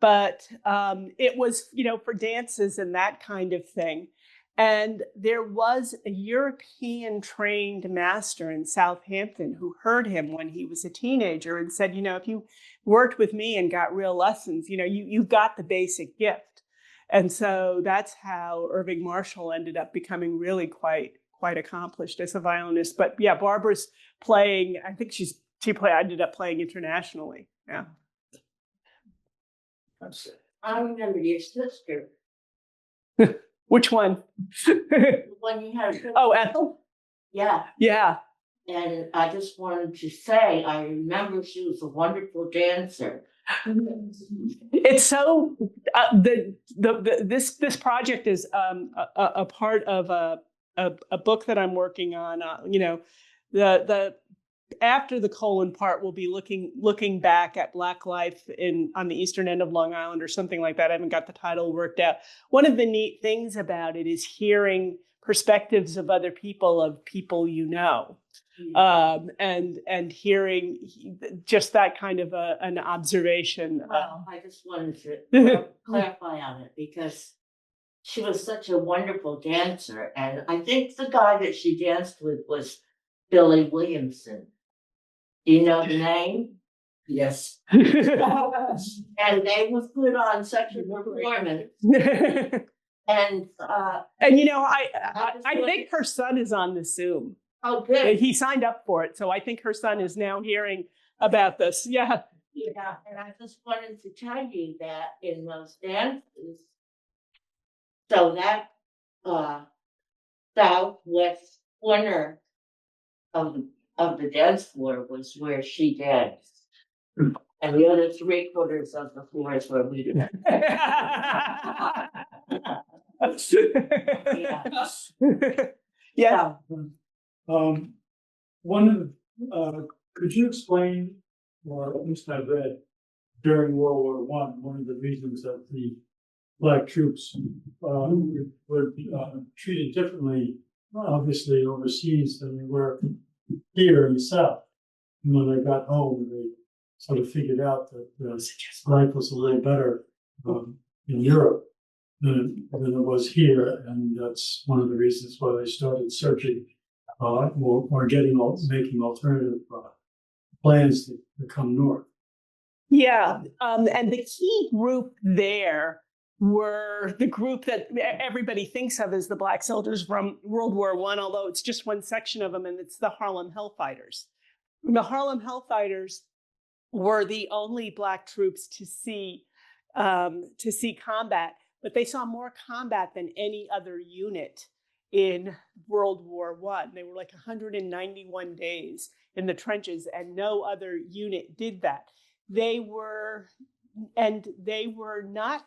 but it was, for dances and that kind of thing. And there was a European trained master in Southampton who heard him when he was a teenager and said, if you worked with me and got real lessons, you got the basic gift. And so that's how Irving Marshall ended up becoming really quite accomplished as a violinist. But yeah, Barbara's playing, I think she ended up playing internationally. Yeah. I remember your sister. Which one? The one you had. Oh, Ethel? Yeah. Yeah. And I just wanted to say, I remember she was a wonderful dancer. It's so this project is a part of a book that I'm working on. The after the colon part, we'll be looking back at Black life on the eastern end of Long Island or something like that. I haven't got the title worked out. One of the neat things about it is hearing perspectives of other people, of people you know, and hearing just that kind of an observation. Well, I just wanted to clarify on it because she was such a wonderful dancer, and I think the guy that she danced with was Billy Williamson. Do you know the name? Yes. And they would put on such a performance. And I think her son is on the Zoom. oh, good. He signed up for it, so I think her son is now hearing about this. Yeah. Yeah, and I just wanted to tell you that in those dances, so that southwest corner of the dance floor was where she danced. And the other 3/4 of the floor is where we did. Yeah. One of the, could you explain, or at least I read during World War one of the reasons that the Black troops were treated differently, obviously overseas, than they were here in the South. And when they got home, they sort of figured out that life was a little better in Europe than it was here, and that's one of the reasons why they started searching or making alternative plans to come north. Yeah, and the key group there were the group that everybody thinks of as the Black soldiers from World War I, although it's just one section of them, and it's the Harlem Hellfighters. The Harlem Hellfighters were the only Black troops to see combat, but they saw more combat than any other unit in World War I. They were like 191 days in the trenches, and no other unit did that. They were not,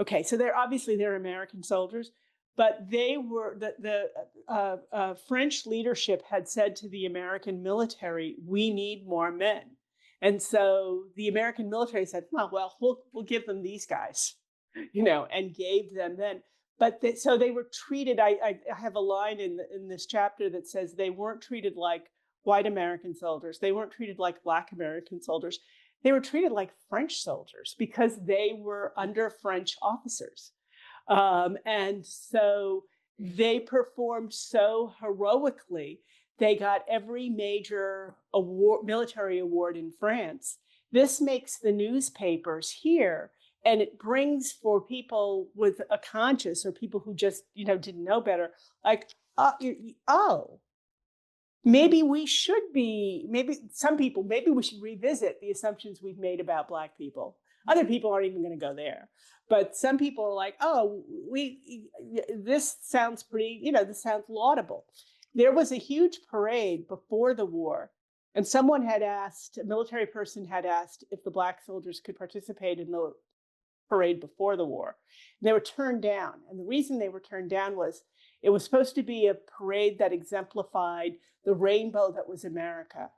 okay, so they're American soldiers, but they were, the French leadership had said to the American military, we need more men. And so the American military said, well, we'll give them these guys, and gave them then. But so they were treated, I have a line in this chapter that says they weren't treated like white American soldiers. They weren't treated like Black American soldiers. They were treated like French soldiers because they were under French officers. And so they performed so heroically. They got every major award, military award in France. This makes the newspapers here, and it brings, for people with a conscience or people who just, didn't know better, like, maybe we should revisit the assumptions we've made about Black people. Other people aren't even going to go there. But some people are like, this sounds pretty, this sounds laudable. There was a huge parade before the war, and a military person had asked if the Black soldiers could participate in the parade before the war. And they were turned down. And the reason they were turned down was it was supposed to be a parade that exemplified the rainbow that was America.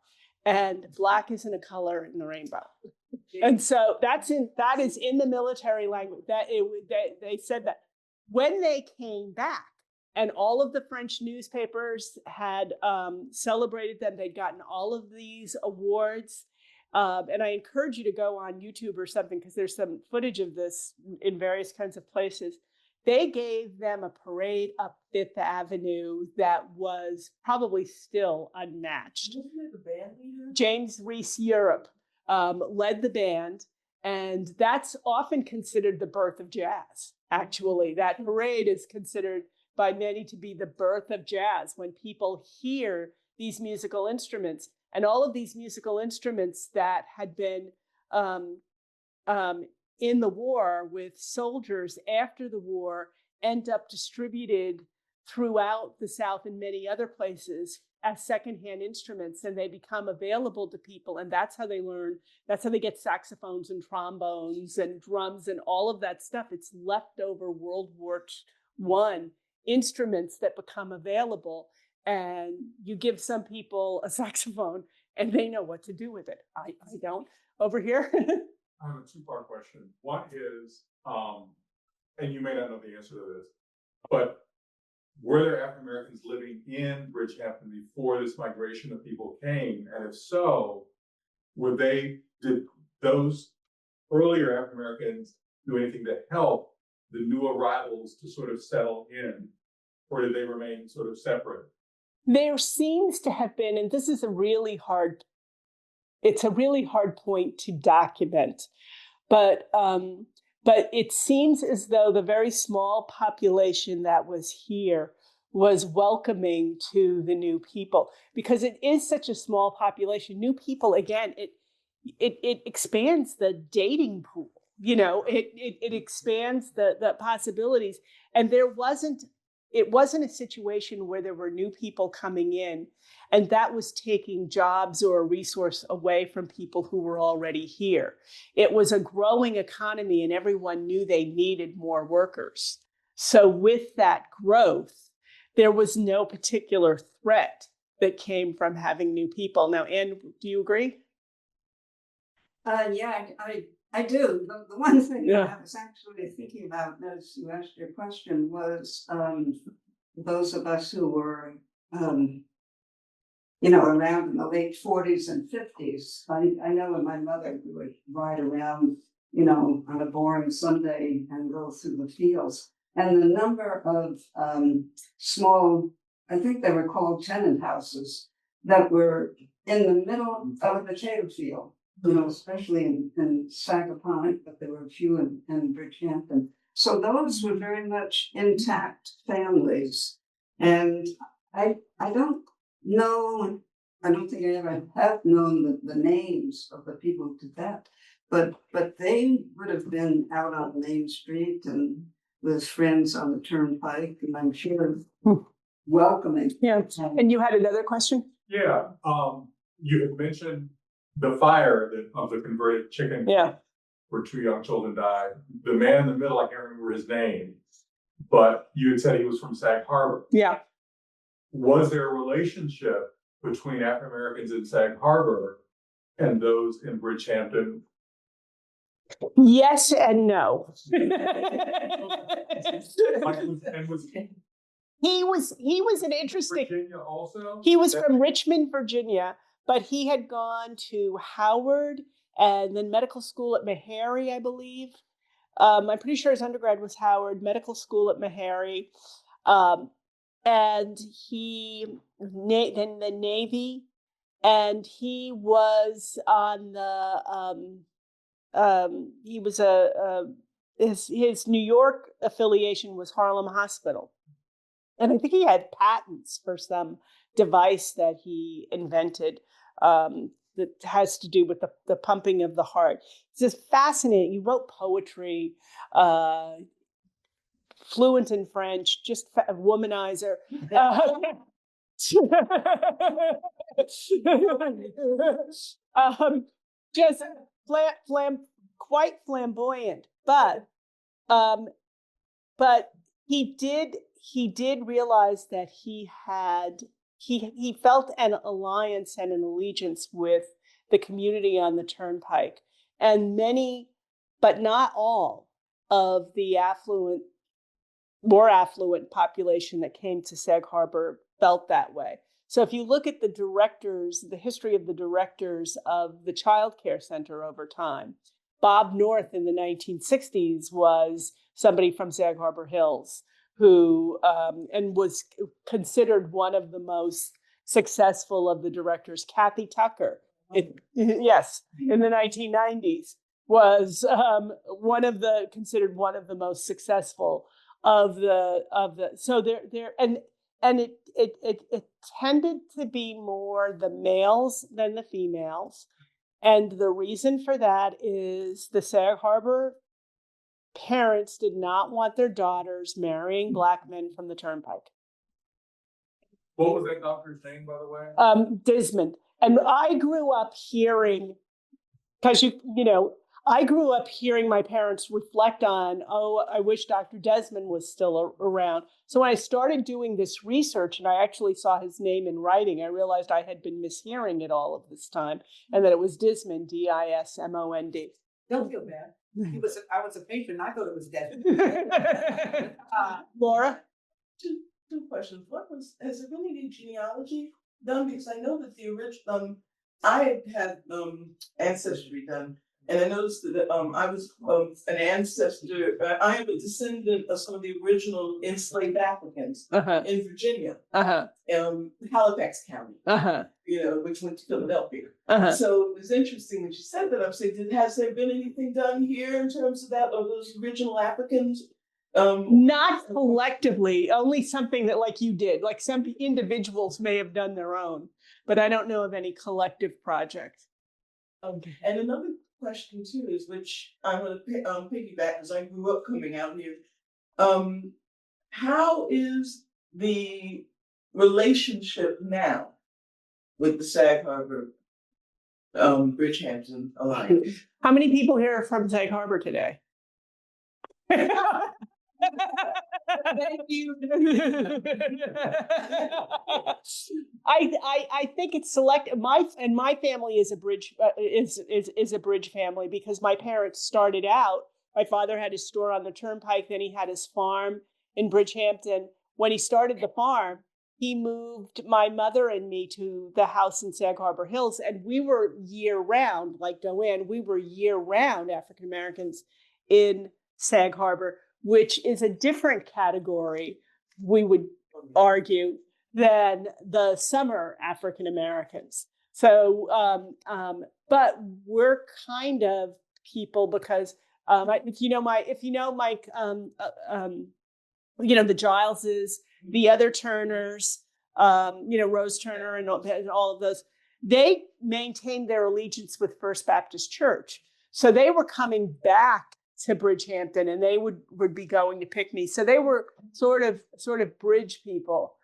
And Black isn't a color in the rainbow. And so that is in the military language. They said that when they came back, and all of the French newspapers had celebrated them. They'd gotten all of these awards. And I encourage you to go on YouTube or something, because there's some footage of this in various kinds of places. They gave them a parade up Fifth Avenue that was probably still unmatched. Wasn't it the band leader? James Reese Europe led the band, and that's often considered the birth of jazz. Actually, that parade is considered by many to be the birth of jazz, when people hear these musical instruments, and all of these musical instruments that had been in the war with soldiers after the war end up distributed throughout the South and many other places as secondhand instruments, and they become available to people. And that's how they learn. That's how they get saxophones and trombones and drums and all of that stuff. It's leftover World War I instruments that become available, and you give some people a saxophone and they know what to do with it. I don't. Over here. I have a two-part question. One is, and you may not know the answer to this, but were there African Americans living in Bridgehampton before this migration of people came? And if so, did those earlier African Americans do anything to help the new arrivals to sort of settle in, or did they remain sort of separate? There seems to have been, and this is it's a really hard point to document, but it seems as though the very small population that was here was welcoming to the new people, because it is such a small population. New people, again, it expands the dating pool. It expands the possibilities, and it wasn't a situation where there were new people coming in and that was taking jobs or a resource away from people who were already here. It was a growing economy and everyone knew they needed more workers. So with that growth, there was no particular threat that came from having new people. Now, Anne, do you agree? Yeah, I do. The one thing Yeah. I was actually thinking about as you asked your question was those of us who were, around in the late 40s and 50s. I know when my mother would ride around, on a boring Sunday and go through the fields. And the number of small, I think they were called tenant houses, that were in the middle of a potato field. Especially in Sagaponic, but there were a few in Bridgehampton. So those were very much intact families. And I don't know, I don't think I ever have known the names of the people who did that, but they would have been out on Main Street and with friends on the Turnpike, and I'm sure welcoming. Yeah. And you had another question? Yeah, you had mentioned the fire of the converted chicken. Yeah. Where 2 young children died. The man in the middle, I can't remember his name, but you had said he was from Sag Harbor. Yeah. Was there a relationship between African Americans in Sag Harbor and those in Bridgehampton? Yes and no. He was an interesting. Virginia also. He was from Richmond, Virginia, but he had gone to Howard and then medical school at Meharry, I believe. I'm pretty sure his undergrad was Howard, medical school at Meharry, and then the Navy, and he was on the he was his New York affiliation was Harlem Hospital. And I think he had patents for some device that he invented that has to do with the pumping of the heart. It's just fascinating. He wrote poetry, fluent in French, just a womanizer. Just quite flamboyant, but he did realize that he felt an alliance and an allegiance with the community on the Turnpike, and many, but not all, of the more affluent population that came to Sag Harbor felt that way. So if you look at the history of the directors of the Child Care Center over time, Bob North in the 1960s was somebody from Sag Harbor Hills who and was considered one of the most successful of the directors. Kathy Tucker, yes, in the 1990s was considered one of the most successful of the. So there and it tended to be more the males than the females, and the reason for that is the Sag Harbor parents did not want their daughters marrying Black men from the Turnpike. What was that doctor's name, by the way? Desmond. And I grew up hearing, because I grew up hearing my parents reflect on, oh, I wish Dr. Desmond was still around. So when I started doing this research and I actually saw his name in writing, I realized I had been mishearing it all of this time and that it was Dismond, Dismond. Don't feel bad. I was a patron. I thought it was dead. Laura? Two questions. One was, has there been any genealogy done? Because I know that the original, I had ancestry done, and I noticed that I was an ancestor. I am a descendant of some of the original enslaved Africans in Virginia, Halifax County. Which went to Philadelphia. So it was interesting that you said that. I'm saying, has there been anything done here in terms of that, of those original Africans? Not collectively, only something that like you did, like some individuals may have done their own, but I don't know of any collective project. Okay. And another question too is, which I'm going to piggyback because I grew up coming out here. How is the relationship now with the Sag Harbor Bridgehampton Alliance? How many people here are from Sag Harbor today? Thank you. I think it's select. My family is a bridge is a bridge family because my parents started out. My father had his store on the turnpike, then he had his farm in Bridgehampton. When he started the farm, he moved my mother and me to the house in Sag Harbor Hills, and we were year round, like Joanne. We were year round African Americans in Sag Harbor, which is a different category, we would argue, than the summer African Americans. So, but we're kind of people because if you know Mike, the Gileses, the other Turners, Rose Turner and all of those, they maintained their allegiance with First Baptist Church. So they were coming back to Bridgehampton and they would be going to Pinckney. So they were sort of bridge people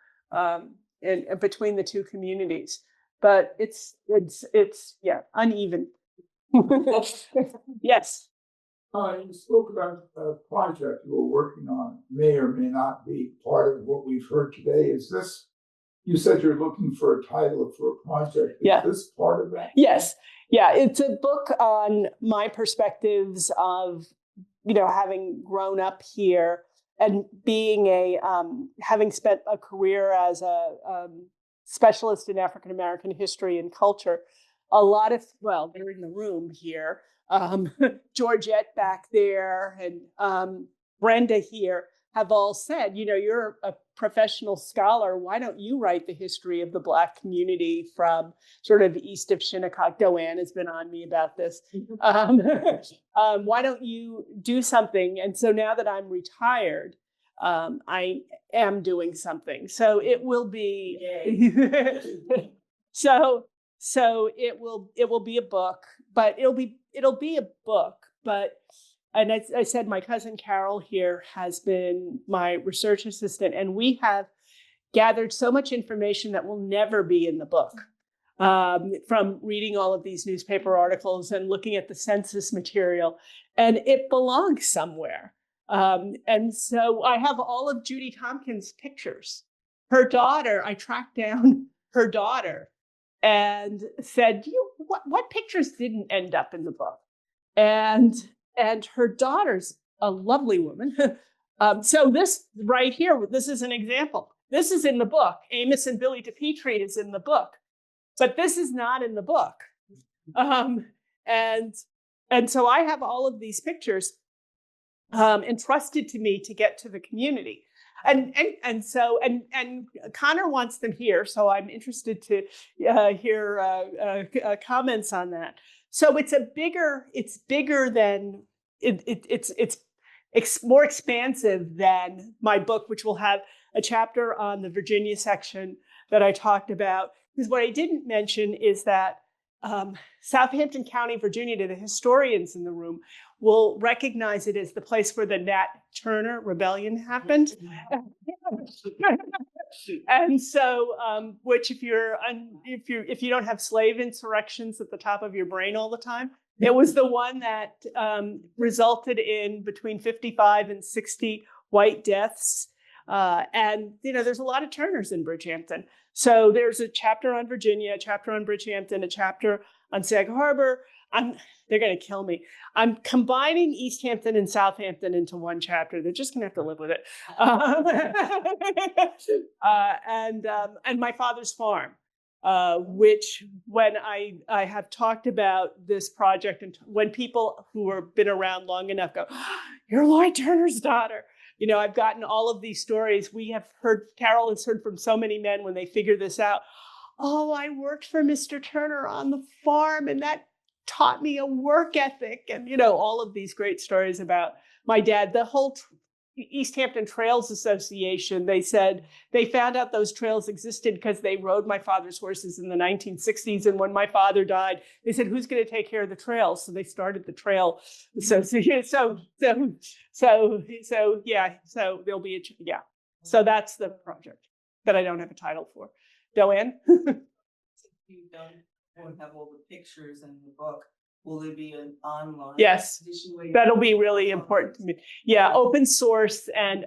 in between the two communities. But it's uneven. Yes. You spoke about a project you were working on, may or may not be part of what we've heard today. Is this, you said you're looking for a title for a project. Is this part of that? Yes. Yeah, it's a book on my perspectives of, having grown up here and being having spent a career as a specialist in African American history and culture. A lot of, they're in the room here. Georgette back there and Brenda here have all said, you're a professional scholar. Why don't you write the history of the Black community from sort of east of Shinnecock? Joanne has been on me about this. Why don't you do something? And so now that I'm retired, I am doing something. So it will be, so it will be a book, but it'll be a book, but, and as I said, my cousin Carol here has been my research assistant, and we have gathered so much information that will never be in the book. From reading all of these newspaper articles and looking at the census material, and it belongs somewhere. And so I have all of Judy Tompkins' pictures. Her daughter, I tracked down her daughter and said, what pictures didn't end up in the book? And her daughter's a lovely woman. So this right here, this is an example. This is in the book. Amos and Billy DePetrie is in the book, but this is not in the book. And so I have all of these pictures entrusted to me to get to the community. And so Connor wants them here, so I'm interested to hear comments on that. So it's bigger than it's more expansive than my book, which will have a chapter on the Virginia section that I talked about. Because what I didn't mention is that Southampton County, Virginia, to the historians in the room, will recognize it as the place where the Nat Turner Rebellion happened. And so, which if you don't have slave insurrections at the top of your brain all the time, it was the one that resulted in between 55 and 60 white deaths. And there's a lot of Turners in Bridgehampton. So there's a chapter on Virginia, a chapter on Bridgehampton, a chapter on Sag Harbor. They're going to kill me. I'm combining East Hampton and Southampton into one chapter. They're just going to have to live with it. And my father's farm, which when I have talked about this project, and when people who have been around long enough go, oh, you're Lloyd Turner's daughter. I've gotten all of these stories. Carol has heard from so many men when they figure this out. Oh, I worked for Mr. Turner on the farm, and that taught me a work ethic, and all of these great stories about my dad. The whole East Hampton Trails Association, they said they found out those trails existed because they rode my father's horses in the 1960s, and when my father died, they said, who's going to take care of the trails? So they started the trail. So there'll be so that's the project that I don't have a title for. Joanne? You don't have all the pictures in the book. Will there be an online? Yes, that'll be really important to me. Yeah, open source and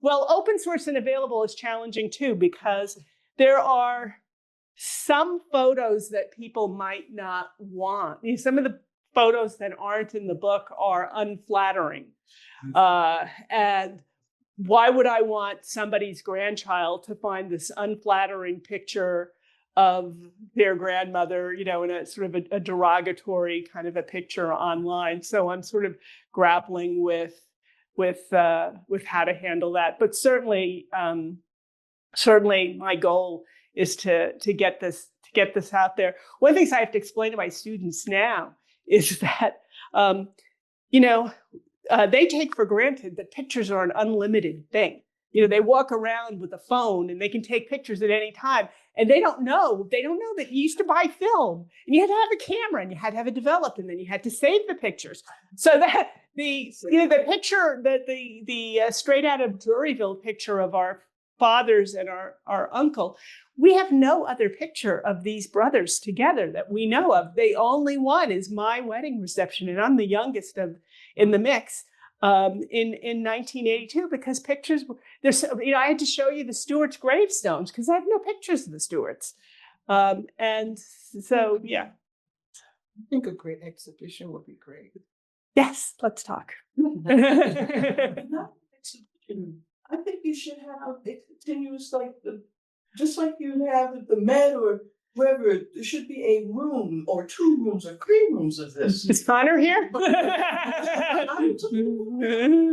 open source and available is challenging too, because there are some photos that people might not want. Some of the photos that aren't in the book are unflattering. And why would I want somebody's grandchild to find this unflattering picture of their grandmother, in a sort of a derogatory kind of a picture online? So I'm sort of grappling with how to handle that. But certainly my goal is to get this out there. One of the things I have to explain to my students now is that they take for granted that pictures are an unlimited thing. They walk around with a phone and they can take pictures at any time. And they don't know that you used to buy film and you had to have a camera and you had to have it developed and then you had to save the pictures. So that the picture that the straight out of Druryville picture of our fathers and our uncle, we have no other picture of these brothers together that we know of. The only one is my wedding reception, and I'm the youngest in the mix. In 1982, because pictures there's I had to show you the Stewarts' gravestones because I have no pictures of the Stewarts, and so I think a great exhibition would be great. Yes, let's talk. I think you should have a continuous, just like you have at the Met or wherever, there should be a room or 2 rooms or 3 rooms of this. Is Connor here? I mean,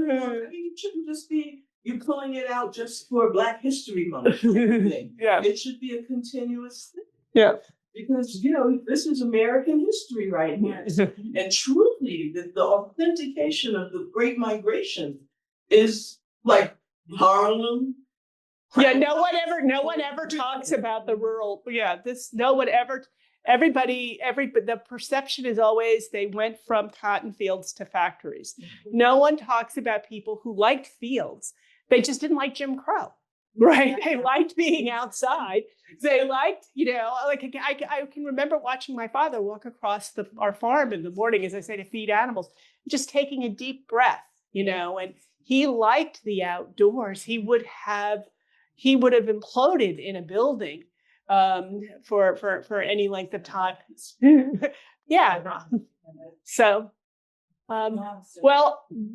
it shouldn't just be you pulling it out just for Black History Month thing. Yeah. It should be a continuous thing. Yeah. Because, this is American history right here. And truly, the authentication of the Great Migration is like Harlem. Yeah, no one ever talks about the rural. Yeah, the perception is always they went from cotton fields to factories. No one talks about people who liked fields. They just didn't like Jim Crow, right? They liked being outside. They liked, I can remember watching my father walk across our farm in the morning, as I say, to feed animals, just taking a deep breath, and he liked the outdoors. He would have imploded in a building for any length of time. Yeah. So,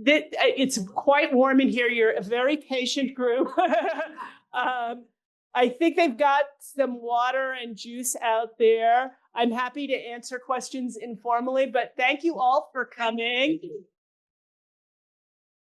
it's quite warm in here. You're a very patient group. I think they've got some water and juice out there. I'm happy to answer questions informally, but thank you all for coming.